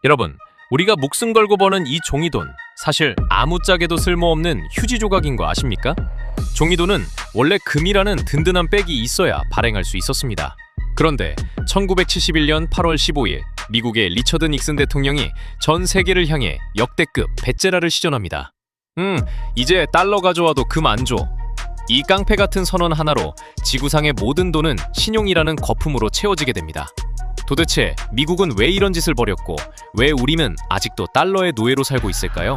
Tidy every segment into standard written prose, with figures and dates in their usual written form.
여러분, 우리가 목숨 걸고 버는 이 종이돈, 사실 아무짝에도 쓸모없는 휴지 조각인 거 아십니까? 종이돈은 원래 금이라는 든든한 백이 있어야 발행할 수 있었습니다. 그런데 1971년 8월 15일 미국의 리처드 닉슨 대통령이 전 세계를 향해 역대급 배째라를 시전합니다. 이제 달러 가져와도 금 안 줘. 이 깡패 같은 선언 하나로 지구상의 모든 돈은 신용이라는 거품으로 채워지게 됩니다. 도대체 미국은 왜 이런 짓을 벌였고 왜 우리는 아직도 달러의 노예로 살고 있을까요?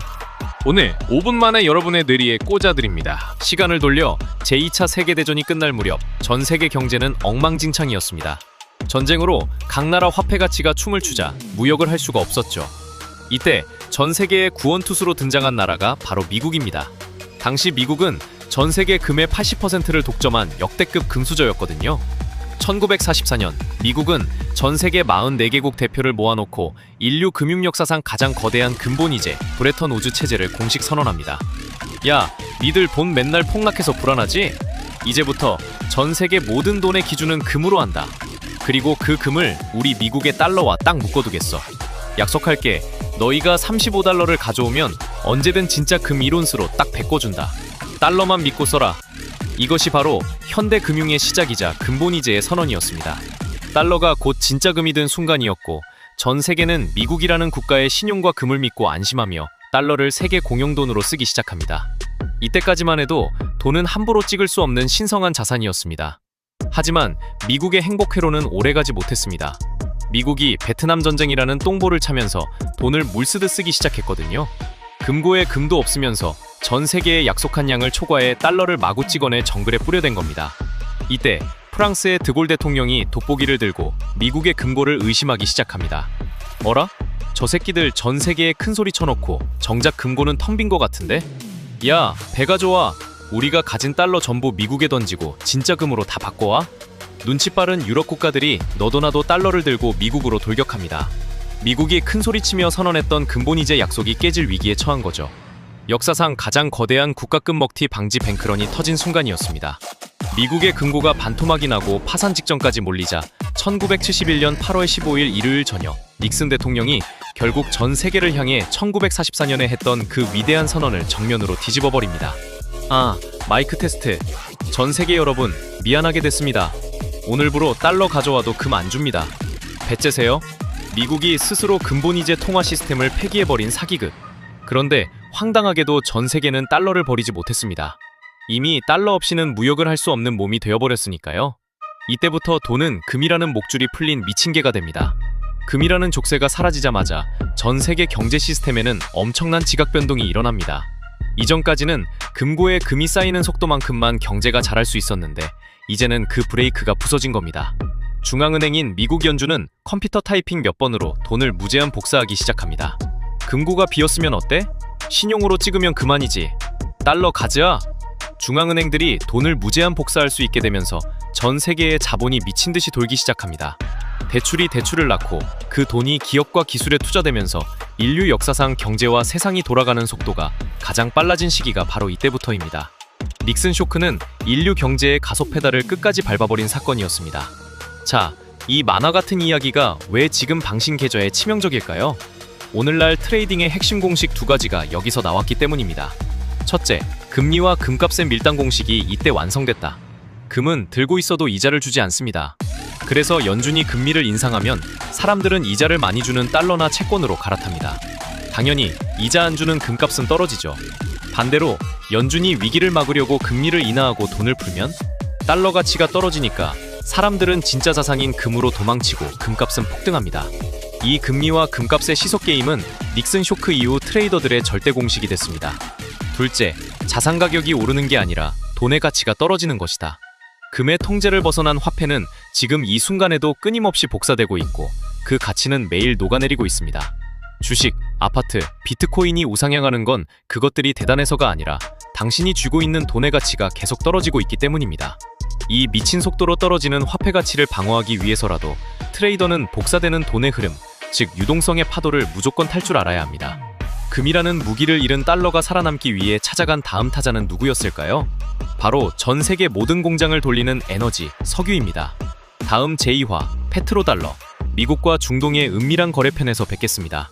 오늘 5분 만에 여러분의 뇌리에 꽂아드립니다. 시간을 돌려 제2차 세계대전이 끝날 무렵 전 세계 경제는 엉망진창이었습니다. 전쟁으로 각 나라 화폐 가치가 춤을 추자 무역을 할 수가 없었죠. 이때 전 세계의 구원투수로 등장한 나라가 바로 미국입니다. 당시 미국은 전 세계 금의 80%를 독점한 역대급 금수저였거든요. 1944년 미국은 전 세계 44개국 대표를 모아놓고 인류 금융 역사상 가장 거대한 근본이제 브레턴 우즈 체제를 공식 선언합니다. 야, 니들 돈 맨날 폭락해서 불안하지? 이제부터 전 세계 모든 돈의 기준은 금으로 한다. 그리고 그 금을 우리 미국의 달러와 딱 묶어두겠어. 약속할게. 너희가 35달러를 가져오면 언제든 진짜 금 1온스로 딱 바꿔준다. 달러만 믿고 써라. 이것이 바로 현대 금융의 시작이자 근본이제의 선언이었습니다. 달러가 곧 진짜 금이 된 순간이었고 전 세계는 미국이라는 국가의 신용과 금을 믿고 안심하며 달러를 세계 공용돈으로 쓰기 시작합니다. 이때까지만 해도 돈은 함부로 찍을 수 없는 신성한 자산이었습니다. 하지만 미국의 행복회로는 오래가지 못했습니다. 미국이 베트남 전쟁이라는 똥보를 차면서 돈을 물쓰듯 쓰기 시작했거든요. 금고에 금도 없으면서 전 세계에 약속한 양을 초과해 달러를 마구 찍어내 정글에 뿌려댄 겁니다. 이때 프랑스의 드골 대통령이 돋보기를 들고 미국의 금고를 의심하기 시작합니다. 어라? 저 새끼들 전 세계에 큰 소리 쳐놓고 정작 금고는 텅 빈 거 같은데? 야, 배가 좋아. 우리가 가진 달러 전부 미국에 던지고 진짜 금으로 다 바꿔와? 눈치 빠른 유럽 국가들이 너도나도 달러를 들고 미국으로 돌격합니다. 미국이 큰 소리치며 선언했던 근본이제 약속이 깨질 위기에 처한 거죠. 역사상 가장 거대한 국가급 먹튀 방지 뱅크런이 터진 순간이었습니다. 미국의 금고가 반토막이 나고 파산 직전까지 몰리자 1971년 8월 15일 일요일 저녁 닉슨 대통령이 결국 전 세계를 향해 1944년에 했던 그 위대한 선언을 정면으로 뒤집어버립니다. 마이크 테스트. 전 세계 여러분, 미안하게 됐습니다. 오늘부로 달러 가져와도 금 안 줍니다. 배째세요? 미국이 스스로 근본이제 통화 시스템을 폐기해버린 사기극. 그런데 황당하게도 전 세계는 달러를 버리지 못했습니다. 이미 달러 없이는 무역을 할 수 없는 몸이 되어버렸으니까요. 이때부터 돈은 금이라는 목줄이 풀린 미친 개가 됩니다. 금이라는 족쇄가 사라지자마자 전 세계 경제 시스템에는 엄청난 지각 변동이 일어납니다. 이전까지는 금고에 금이 쌓이는 속도만큼만 경제가 자랄 수 있었는데 이제는 그 브레이크가 부서진 겁니다. 중앙은행인 미국 연준은 컴퓨터 타이핑 몇 번으로 돈을 무제한 복사하기 시작합니다. 금고가 비었으면 어때? 신용으로 찍으면 그만이지. 달러 가즈아! 중앙은행들이 돈을 무제한 복사할 수 있게 되면서 전 세계의 자본이 미친 듯이 돌기 시작합니다. 대출이 대출을 낳고 그 돈이 기업과 기술에 투자되면서 인류 역사상 경제와 세상이 돌아가는 속도가 가장 빨라진 시기가 바로 이때부터입니다. 닉슨 쇼크는 인류 경제의 가속 페달을 끝까지 밟아버린 사건이었습니다. 자, 이 만화 같은 이야기가 왜 지금 방신 계좌에 치명적일까요? 오늘날 트레이딩의 핵심 공식 두 가지가 여기서 나왔기 때문입니다. 첫째, 금리와 금값의 밀당 공식이 이때 완성됐다. 금은 들고 있어도 이자를 주지 않습니다. 그래서 연준이 금리를 인상하면 사람들은 이자를 많이 주는 달러나 채권으로 갈아탑니다. 당연히 이자 안 주는 금값은 떨어지죠. 반대로 연준이 위기를 막으려고 금리를 인하하고 돈을 풀면 달러 가치가 떨어지니까 사람들은 진짜 자산인 금으로 도망치고 금값은 폭등합니다. 이 금리와 금값의 시속 게임은 닉슨 쇼크 이후 트레이더들의 절대 공식이 됐습니다. 둘째, 자산 가격이 오르는 게 아니라 돈의 가치가 떨어지는 것이다. 금의 통제를 벗어난 화폐는 지금 이 순간에도 끊임없이 복사되고 있고 그 가치는 매일 녹아내리고 있습니다. 주식, 아파트, 비트코인이 우상향하는 건 그것들이 대단해서가 아니라 당신이 쥐고 있는 돈의 가치가 계속 떨어지고 있기 때문입니다. 이 미친 속도로 떨어지는 화폐 가치를 방어하기 위해서라도 트레이더는 복사되는 돈의 흐름, 즉 유동성의 파도를 무조건 탈 줄 알아야 합니다. 금이라는 무기를 잃은 달러가 살아남기 위해 찾아간 다음 타자는 누구였을까요? 바로 전 세계 모든 공장을 돌리는 에너지, 석유입니다. 다음 제2화 페트로달러, 미국과 중동의 은밀한 거래편에서 뵙겠습니다.